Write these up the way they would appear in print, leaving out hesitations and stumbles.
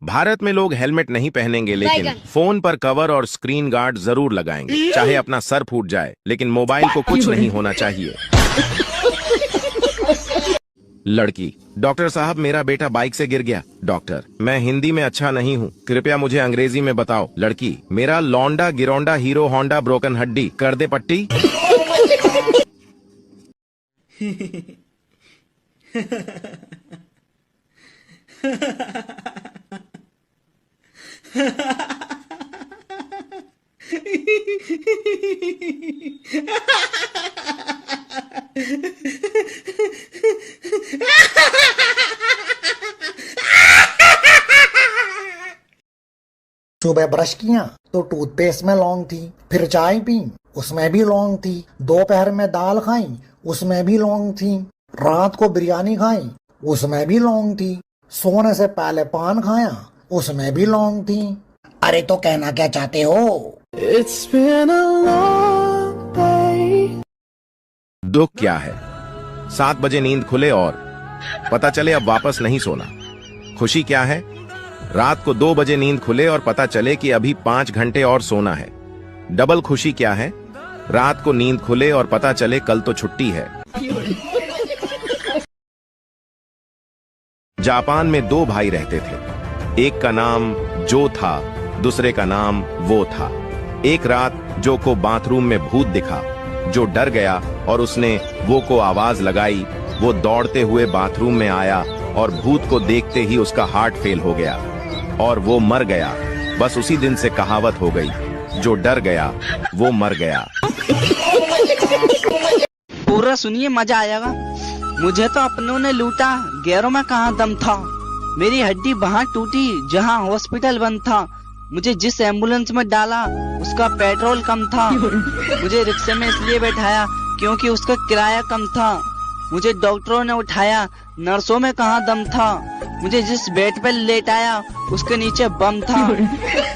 भारत में लोग हेलमेट नहीं पहनेंगे, लेकिन फोन पर कवर और स्क्रीन गार्ड जरूर लगाएंगे। चाहे अपना सर फूट जाए, लेकिन मोबाइल को कुछ नहीं होना चाहिए। लड़की, डॉक्टर साहब मेरा बेटा बाइक से गिर गया। डॉक्टर, मैं हिंदी में अच्छा नहीं हूँ, कृपया मुझे अंग्रेजी में बताओ। लड़की, मेरा लौंडा गिरौंडा हीरो होंडा ब्रोकन हड्डी, कर दे पट्टी। सुबह ब्रश किया तो टूथपेस्ट में लौंग थी, फिर चाय पी उसमें भी लौंग थी, दोपहर में दाल खाई उसमें भी लौंग थी, रात को बिरयानी खाई उसमें भी लौंग थी, सोने से पहले पान खाया उसमें भी लौंग थी। अरे तो कहना क्या चाहते हो? It's been a long day. दुख क्या है? 7 बजे नींद खुले और पता चले अब वापस नहीं सोना। खुशी क्या है? रात को 2 बजे नींद खुले और पता चले कि अभी 5 घंटे और सोना है। डबल खुशी क्या है? रात को नींद खुले और पता चले कल तो छुट्टी है। जापान में 2 भाई रहते थे। एक का नाम जो था, दूसरे का नाम वो था। एक रात जो को बाथरूम में भूत दिखा। जो डर गया और उसने वो को आवाज लगाई। वो दौड़ते हुए बाथरूम में आया और भूत को देखते ही उसका हार्ट फेल हो गया और वो मर गया। बस उसी दिन से कहावत हो गई, जो डर गया वो मर गया। पूरा सुनिए, मजा आएगा। मुझे तो अपनों ने लूटा, गैरों में कहाँ दम था। मेरी हड्डी वहाँ टूटी जहाँ हॉस्पिटल बंद था। मुझे जिस एम्बुलेंस में डाला उसका पेट्रोल कम था। मुझे रिक्शे में इसलिए बैठाया क्योंकि उसका किराया कम था। मुझे डॉक्टरों ने उठाया, नर्सों में कहाँ दम था। मुझे जिस बेड पे लेटाया उसके नीचे बम था।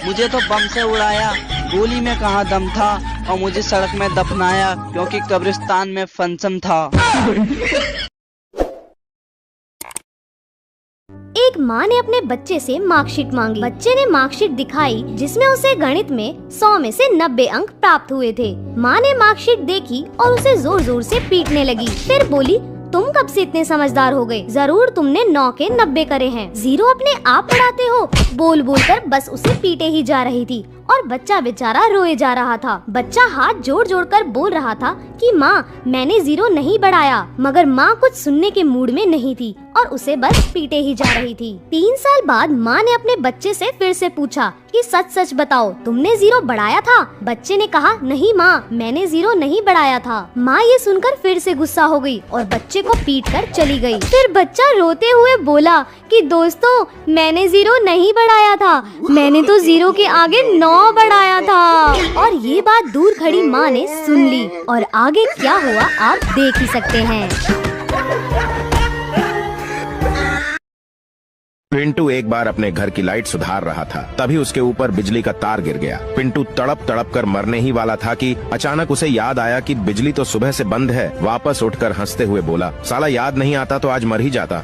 मुझे तो बम से उड़ाया, गोली में कहाँ दम था। और मुझे सड़क में दफनाया क्योंकि कब्रिस्तान में फंक्शन था। एक माँ ने अपने बच्चे से मार्कशीट मांगी। बच्चे ने मार्कशीट दिखाई जिसमें उसे गणित में 100 में से 90 अंक प्राप्त हुए थे। माँ ने मार्कशीट देखी और उसे जोर जोर से पीटने लगी। फिर बोली, तुम कब से इतने समझदार हो गए? जरूर तुमने 9 के 90 करे हैं। 0 अपने आप पढ़ाते हो। बोल बोल कर बस उसे पीटे ही जा रही थी और बच्चा बेचारा रोए जा रहा था। बच्चा हाथ जोड़ जोड़ कर बोल रहा था कि माँ, मैंने 0 नहीं बढ़ाया। मगर माँ कुछ सुनने के मूड में नहीं थी और उसे बस पीटे ही जा रही थी। 3 साल बाद माँ ने अपने बच्चे से फिर से पूछा कि सच सच बताओ, तुमने 0 बढ़ाया था? बच्चे ने कहा, नहीं माँ, मैंने 0 नहीं बढ़ाया था। माँ ये सुनकर फिर से गुस्सा हो गई और बच्चे को पीट कर चली गई। फिर बच्चा रोते हुए बोला कि दोस्तों, मैंने 0 नहीं बढ़ाया था, मैंने तो 0 के आगे 9 बढ़ाया था। और ये बात दूर खड़ी माँ ने सुन ली और आगे क्या हुआ आप देख ही सकते हैं। पिंटू एक बार अपने घर की लाइट सुधार रहा था, तभी उसके ऊपर बिजली का तार गिर गया। पिंटू तड़प तड़प कर मरने ही वाला था कि अचानक उसे याद आया कि बिजली तो सुबह से बंद है। वापस उठकर हंसते हुए बोला, साला याद नहीं आता तो आज मर ही जाता।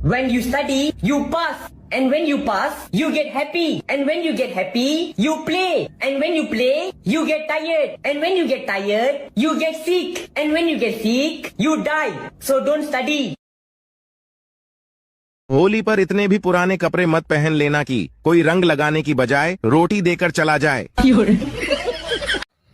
When you study, you pass. And when you pass, you get happy. And when you get happy, you play. And when you play, you get tired. And when you get tired, you get sick. And when you get sick, you die. So don't study. Holi पर इतने भी पुराने कपड़े मत पहन लेना कि कोई रंग लगाने की बजाय रोटी देकर चला जाए।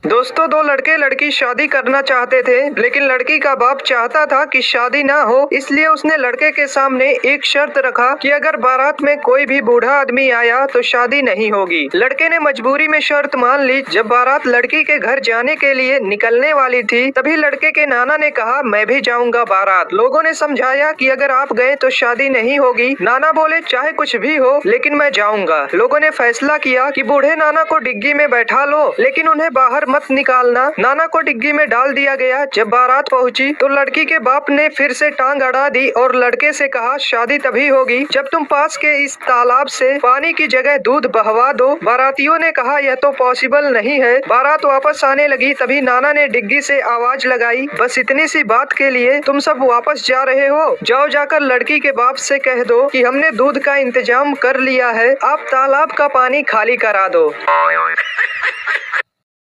दोस्तों, 2 लड़के लड़की शादी करना चाहते थे, लेकिन लड़की का बाप चाहता था कि शादी ना हो। इसलिए उसने लड़के के सामने एक शर्त रखा कि अगर बारात में कोई भी बूढ़ा आदमी आया तो शादी नहीं होगी। लड़के ने मजबूरी में शर्त मान ली। जब बारात लड़की के घर जाने के लिए निकलने वाली थी, तभी लड़के के नाना ने कहा, मैं भी जाऊंगा बारात। लोगों ने समझाया कि अगर आप गए तो शादी नहीं होगी। नाना बोले, चाहे कुछ भी हो, लेकिन मैं जाऊंगा। लोगों ने फैसला किया कि बूढ़े नाना को डिग्गी में बैठा लो, लेकिन उन्हें बाहर मत मत निकालना। नाना को डिग्गी में डाल दिया गया। जब बारात पहुंची तो लड़की के बाप ने फिर से टांग अड़ा दी और लड़के से कहा, शादी तभी होगी जब तुम पास के इस तालाब से पानी की जगह दूध बहवा दो। बारातियों ने कहा, यह तो पॉसिबल नहीं है। बारात वापस आने लगी, तभी नाना ने डिग्गी से आवाज लगाई, बस इतनी सी बात के लिए तुम सब वापस जा रहे हो? जाओ, जाकर लड़की के बाप से कह दो कि हमने दूध का इंतजाम कर लिया है, आप तालाब का पानी खाली करा दो।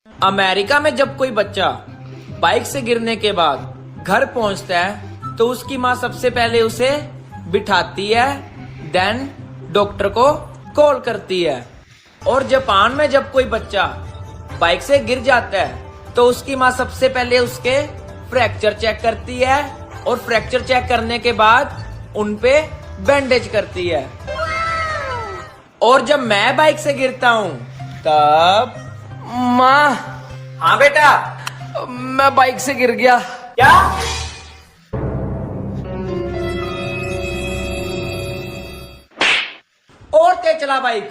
अमेरिका में जब कोई बच्चा बाइक से गिरने के बाद घर पहुंचता है तो उसकी माँ सबसे पहले उसे बिठाती है, देन डॉक्टर को कॉल करती है। और जापान में जब कोई बच्चा बाइक से गिर जाता है तो उसकी माँ सबसे पहले उसके फ्रैक्चर चेक करती है और फ्रैक्चर चेक करने के बाद उनपे बैंडेज करती है। और जब मैं बाइक से गिरता हूँ तब माँ, हाँ बेटा मैं बाइक से गिर गया। क्या? और तेज चला बाइक।